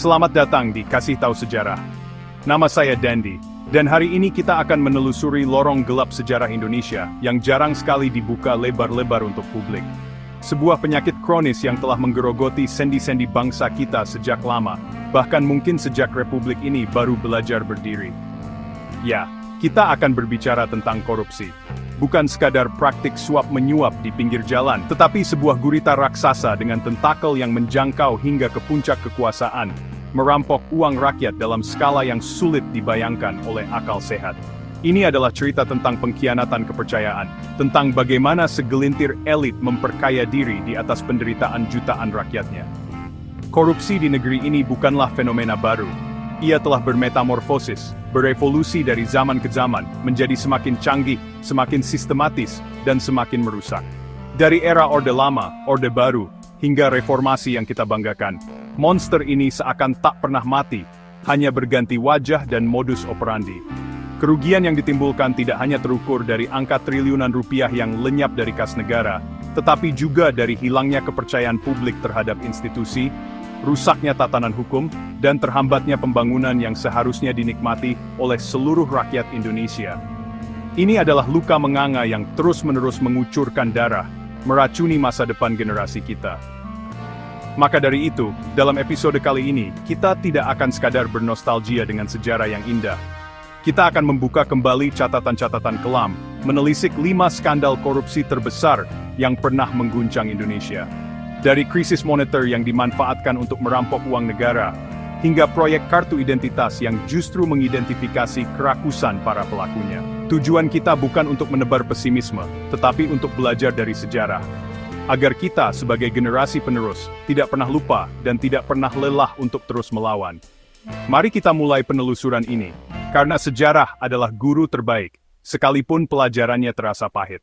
Selamat datang di Kasih Tahu Sejarah. Nama saya Dandy, dan hari ini kita akan menelusuri lorong gelap sejarah Indonesia yang jarang sekali dibuka lebar-lebar untuk publik. Sebuah penyakit kronis yang telah menggerogoti sendi-sendi bangsa kita sejak lama, bahkan mungkin sejak Republik ini baru belajar berdiri. Ya, kita akan berbicara tentang korupsi. Bukan sekadar praktik suap-menyuap di pinggir jalan, tetapi sebuah gurita raksasa dengan tentakel yang menjangkau hingga ke puncak kekuasaan, merampok uang rakyat dalam skala yang sulit dibayangkan oleh akal sehat. Ini adalah cerita tentang pengkhianatan kepercayaan, tentang bagaimana segelintir elit memperkaya diri di atas penderitaan jutaan rakyatnya. Korupsi di negeri ini bukanlah fenomena baru. Ia telah bermetamorfosis, berevolusi dari zaman ke zaman, menjadi semakin canggih, semakin sistematis, dan semakin merusak. Dari era Orde Lama, Orde Baru, hingga reformasi yang kita banggakan, monster ini seakan tak pernah mati, hanya berganti wajah dan modus operandi. Kerugian yang ditimbulkan tidak hanya terukur dari angka triliunan rupiah yang lenyap dari kas negara, tetapi juga dari hilangnya kepercayaan publik terhadap institusi, rusaknya tatanan hukum, dan terhambatnya pembangunan yang seharusnya dinikmati oleh seluruh rakyat Indonesia. Ini adalah luka menganga yang terus-menerus mengucurkan darah, meracuni masa depan generasi kita. Maka dari itu, dalam episode kali ini, kita tidak akan sekadar bernostalgia dengan sejarah yang indah. Kita akan membuka kembali catatan-catatan kelam, menelisik 5 skandal korupsi terbesar yang pernah mengguncang Indonesia. Dari krisis moneter yang dimanfaatkan untuk merampok uang negara, hingga proyek kartu identitas yang justru mengidentifikasi kerakusan para pelakunya. Tujuan kita bukan untuk menebar pesimisme, tetapi untuk belajar dari sejarah. Agar kita sebagai generasi penerus, tidak pernah lupa dan tidak pernah lelah untuk terus melawan. Mari kita mulai penelusuran ini, karena sejarah adalah guru terbaik, sekalipun pelajarannya terasa pahit.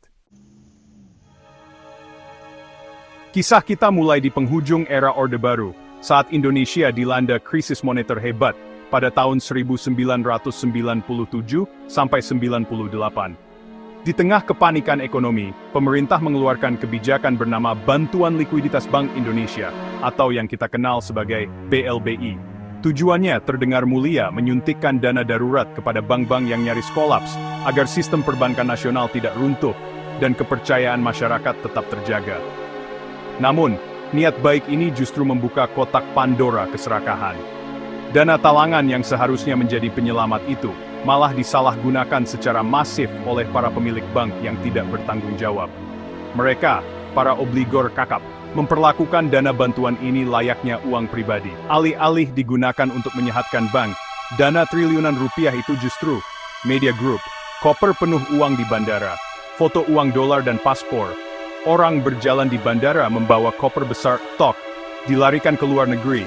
Kisah kita mulai di penghujung era Orde Baru, saat Indonesia dilanda krisis moneter hebat pada tahun 1997 sampai 98. Di tengah kepanikan ekonomi, pemerintah mengeluarkan kebijakan bernama Bantuan Likuiditas Bank Indonesia, atau yang kita kenal sebagai BLBI. Tujuannya terdengar mulia, menyuntikkan dana darurat kepada bank-bank yang nyaris kolaps, agar sistem perbankan nasional tidak runtuh, dan kepercayaan masyarakat tetap terjaga. Namun, niat baik ini justru membuka kotak Pandora keserakahan. Dana talangan yang seharusnya menjadi penyelamat itu, malah disalahgunakan secara masif oleh para pemilik bank yang tidak bertanggung jawab. Mereka, para obligor kakap, memperlakukan dana bantuan ini layaknya uang pribadi. Alih-alih digunakan untuk menyehatkan bank, dana triliunan rupiah itu justru media group, koper penuh uang di bandara, foto uang dolar dan paspor. Orang berjalan di bandara membawa koper besar tok, dilarikan ke luar negeri,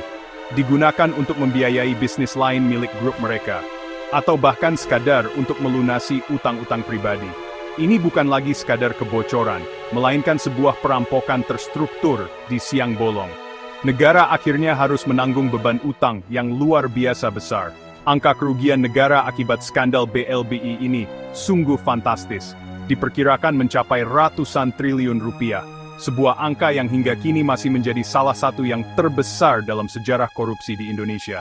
digunakan untuk membiayai bisnis lain milik grup mereka, atau bahkan sekadar untuk melunasi utang-utang pribadi. Ini bukan lagi sekadar kebocoran, melainkan sebuah perampokan terstruktur di siang bolong. Negara akhirnya harus menanggung beban utang yang luar biasa besar. Angka kerugian negara akibat skandal BLBI ini sungguh fantastis. Diperkirakan mencapai ratusan triliun rupiah, sebuah angka yang hingga kini masih menjadi salah satu yang terbesar dalam sejarah korupsi di Indonesia.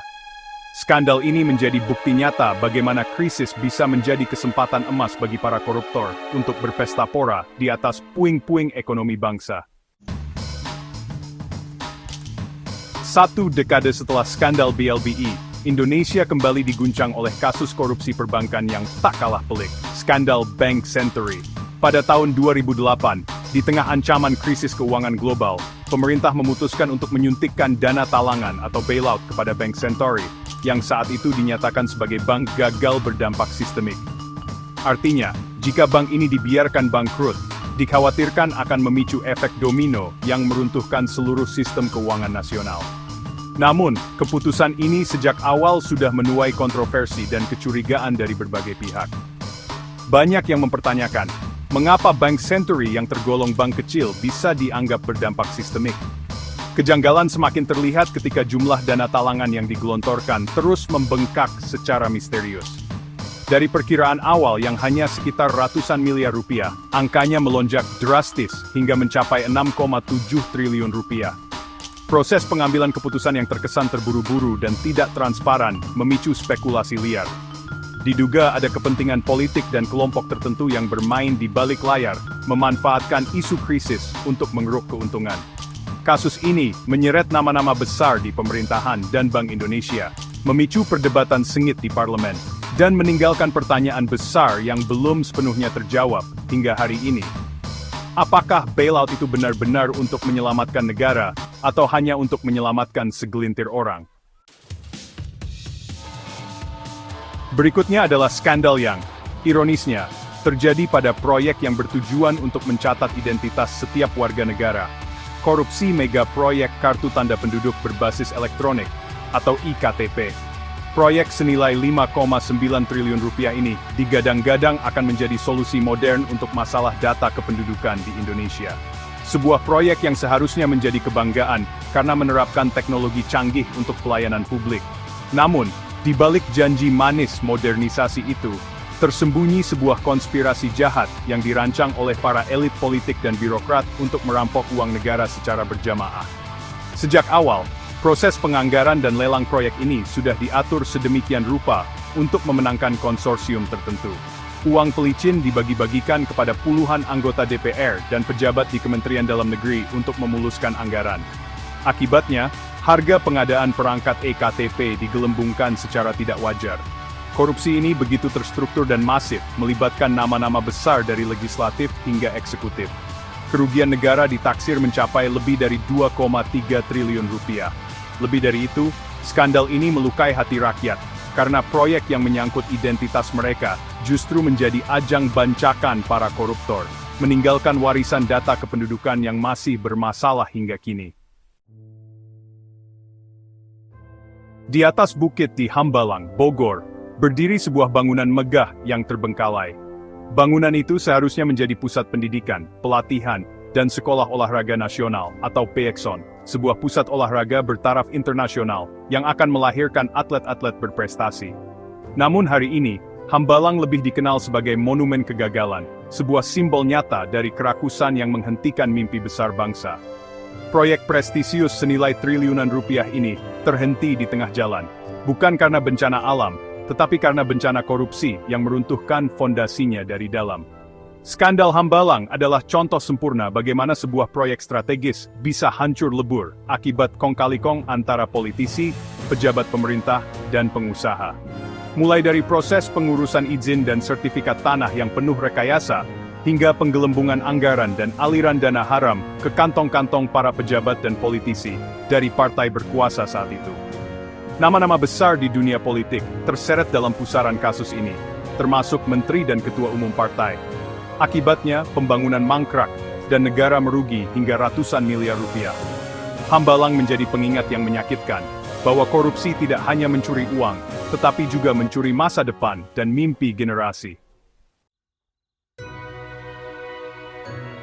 Skandal ini menjadi bukti nyata bagaimana krisis bisa menjadi kesempatan emas bagi para koruptor untuk berpesta pora di atas puing-puing ekonomi bangsa. 1 dekade setelah skandal BLBI, Indonesia kembali diguncang oleh kasus korupsi perbankan yang tak kalah pelik, skandal Bank Senturi. Pada tahun 2008, di tengah ancaman krisis keuangan global, pemerintah memutuskan untuk menyuntikkan dana talangan atau bailout kepada Bank Senturi, yang saat itu dinyatakan sebagai bank gagal berdampak sistemik. Artinya, jika bank ini dibiarkan bangkrut, dikhawatirkan akan memicu efek domino yang meruntuhkan seluruh sistem keuangan nasional. Namun, keputusan ini sejak awal sudah menuai kontroversi dan kecurigaan dari berbagai pihak. Banyak yang mempertanyakan, mengapa Bank Senturi yang tergolong bank kecil bisa dianggap berdampak sistemik? Kejanggalan semakin terlihat ketika jumlah dana talangan yang digelontorkan terus membengkak secara misterius. Dari perkiraan awal yang hanya sekitar ratusan miliar rupiah, angkanya melonjak drastis hingga mencapai 6,7 triliun rupiah. Proses pengambilan keputusan yang terkesan terburu-buru dan tidak transparan memicu spekulasi liar. Diduga ada kepentingan politik dan kelompok tertentu yang bermain di balik layar, memanfaatkan isu krisis untuk mengeruk keuntungan. Kasus ini menyeret nama-nama besar di pemerintahan dan Bank Indonesia, memicu perdebatan sengit di parlemen, dan meninggalkan pertanyaan besar yang belum sepenuhnya terjawab hingga hari ini. Apakah bailout itu benar-benar untuk menyelamatkan negara, atau hanya untuk menyelamatkan segelintir orang? Berikutnya adalah skandal yang, ironisnya, terjadi pada proyek yang bertujuan untuk mencatat identitas setiap warga negara. Korupsi mega proyek Kartu Tanda Penduduk Berbasis Elektronik, atau iKTP. Proyek senilai 5,9 triliun rupiah ini digadang-gadang akan menjadi solusi modern untuk masalah data kependudukan di Indonesia. Sebuah proyek yang seharusnya menjadi kebanggaan karena menerapkan teknologi canggih untuk pelayanan publik. Namun, di balik janji manis modernisasi itu, tersembunyi sebuah konspirasi jahat yang dirancang oleh para elit politik dan birokrat untuk merampok uang negara secara berjamaah. Sejak awal, proses penganggaran dan lelang proyek ini sudah diatur sedemikian rupa untuk memenangkan konsorsium tertentu. Uang pelicin dibagi-bagikan kepada puluhan anggota DPR dan pejabat di Kementerian Dalam Negeri untuk memuluskan anggaran. Akibatnya, harga pengadaan perangkat eKTP digelembungkan secara tidak wajar. Korupsi ini begitu terstruktur dan masif, melibatkan nama-nama besar dari legislatif hingga eksekutif. Kerugian negara ditaksir mencapai lebih dari 2,3 triliun rupiah. Lebih dari itu, skandal ini melukai hati rakyat, karena proyek yang menyangkut identitas mereka justru menjadi ajang bancakan para koruptor, meninggalkan warisan data kependudukan yang masih bermasalah hingga kini. Di atas bukit di Hambalang, Bogor, berdiri sebuah bangunan megah yang terbengkalai. Bangunan itu seharusnya menjadi pusat pendidikan, pelatihan, dan sekolah olahraga nasional atau PEKSON, sebuah pusat olahraga bertaraf internasional yang akan melahirkan atlet-atlet berprestasi. Namun hari ini, Hambalang lebih dikenal sebagai monumen kegagalan, sebuah simbol nyata dari kerakusan yang menghentikan mimpi besar bangsa. Proyek prestisius senilai triliunan rupiah ini terhenti di tengah jalan, bukan karena bencana alam, tetapi karena bencana korupsi yang meruntuhkan fondasinya dari dalam. Skandal Hambalang adalah contoh sempurna bagaimana sebuah proyek strategis bisa hancur lebur akibat kong-kali-kong antara politisi, pejabat pemerintah, dan pengusaha. Mulai dari proses pengurusan izin dan sertifikat tanah yang penuh rekayasa, hingga penggelembungan anggaran dan aliran dana haram ke kantong-kantong para pejabat dan politisi dari partai berkuasa saat itu. Nama-nama besar di dunia politik terseret dalam pusaran kasus ini, termasuk menteri dan ketua umum partai. Akibatnya, pembangunan mangkrak, dan negara merugi hingga ratusan miliar rupiah. Hambalang menjadi pengingat yang menyakitkan, bahwa korupsi tidak hanya mencuri uang, tetapi juga mencuri masa depan dan mimpi generasi.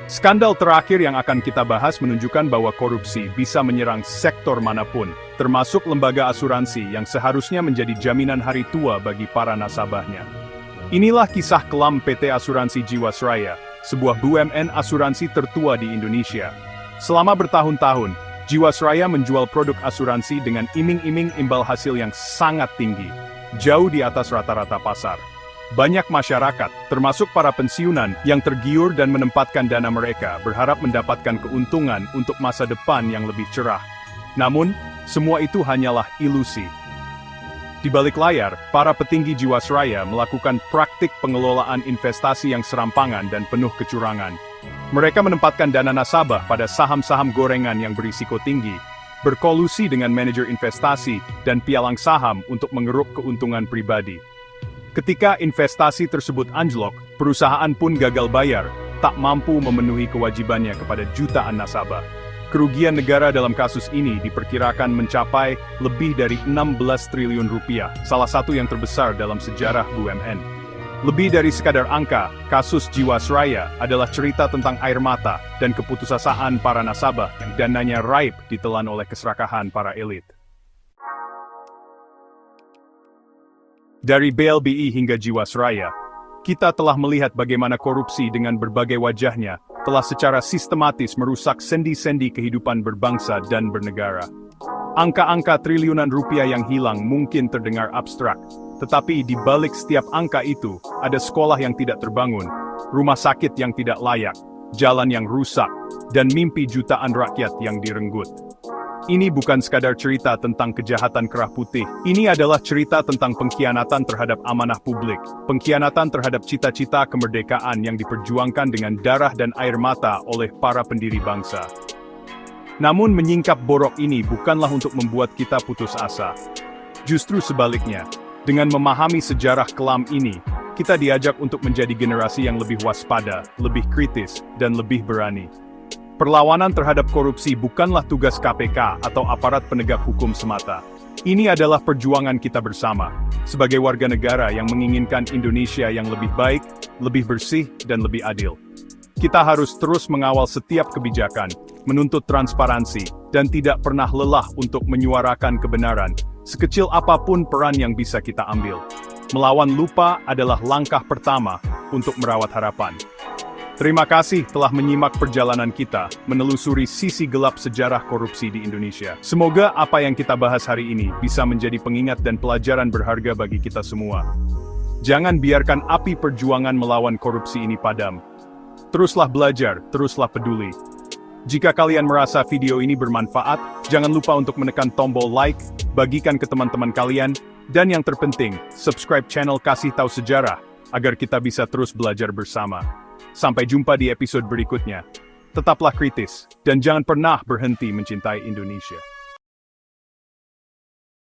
Skandal terakhir yang akan kita bahas menunjukkan bahwa korupsi bisa menyerang sektor manapun, termasuk lembaga asuransi yang seharusnya menjadi jaminan hari tua bagi para nasabahnya. Inilah kisah kelam PT Asuransi Jiwasraya, sebuah BUMN asuransi tertua di Indonesia. Selama bertahun-tahun, Jiwasraya menjual produk asuransi dengan iming-iming imbal hasil yang sangat tinggi, jauh di atas rata-rata pasar. Banyak masyarakat, termasuk para pensiunan, yang tergiur dan menempatkan dana mereka berharap mendapatkan keuntungan untuk masa depan yang lebih cerah. Namun, semua itu hanyalah ilusi. Di balik layar, para petinggi Jiwasraya melakukan praktik pengelolaan investasi yang serampangan dan penuh kecurangan. Mereka menempatkan dana nasabah pada saham-saham gorengan yang berisiko tinggi, berkolusi dengan manajer investasi dan pialang saham untuk mengeruk keuntungan pribadi. Ketika investasi tersebut anjlok, perusahaan pun gagal bayar, tak mampu memenuhi kewajibannya kepada jutaan nasabah. Kerugian negara dalam kasus ini diperkirakan mencapai lebih dari 16 triliun rupiah, salah satu yang terbesar dalam sejarah BUMN. Lebih dari sekadar angka, kasus Jiwasraya adalah cerita tentang air mata dan keputusasaan para nasabah yang dananya raib ditelan oleh keserakahan para elit. Dari BLBI hingga Jiwasraya, kita telah melihat bagaimana korupsi dengan berbagai wajahnya telah secara sistematis merusak sendi-sendi kehidupan berbangsa dan bernegara. Angka-angka triliunan rupiah yang hilang mungkin terdengar abstrak, tetapi di balik setiap angka itu, ada sekolah yang tidak terbangun, rumah sakit yang tidak layak, jalan yang rusak, dan mimpi jutaan rakyat yang direnggut. Ini bukan sekadar cerita tentang kejahatan kerah putih. Ini adalah cerita tentang pengkhianatan terhadap amanah publik, pengkhianatan terhadap cita-cita kemerdekaan yang diperjuangkan dengan darah dan air mata oleh para pendiri bangsa. Namun menyingkap borok ini bukanlah untuk membuat kita putus asa. Justru sebaliknya, dengan memahami sejarah kelam ini, kita diajak untuk menjadi generasi yang lebih waspada, lebih kritis, dan lebih berani. Perlawanan terhadap korupsi bukanlah tugas KPK atau aparat penegak hukum semata. Ini adalah perjuangan kita bersama, sebagai warga negara yang menginginkan Indonesia yang lebih baik, lebih bersih, dan lebih adil. Kita harus terus mengawal setiap kebijakan, menuntut transparansi, dan tidak pernah lelah untuk menyuarakan kebenaran, sekecil apapun peran yang bisa kita ambil. Melawan lupa adalah langkah pertama untuk merawat harapan. Terima kasih telah menyimak perjalanan kita menelusuri sisi gelap sejarah korupsi di Indonesia. Semoga apa yang kita bahas hari ini bisa menjadi pengingat dan pelajaran berharga bagi kita semua. Jangan biarkan api perjuangan melawan korupsi ini padam. Teruslah belajar, teruslah peduli. Jika kalian merasa video ini bermanfaat, jangan lupa untuk menekan tombol like, bagikan ke teman-teman kalian, dan yang terpenting, subscribe channel Kasih Tahu Sejarah, agar kita bisa terus belajar bersama. Sampai jumpa di episode berikutnya. Tetaplah kritis, dan jangan pernah berhenti mencintai Indonesia.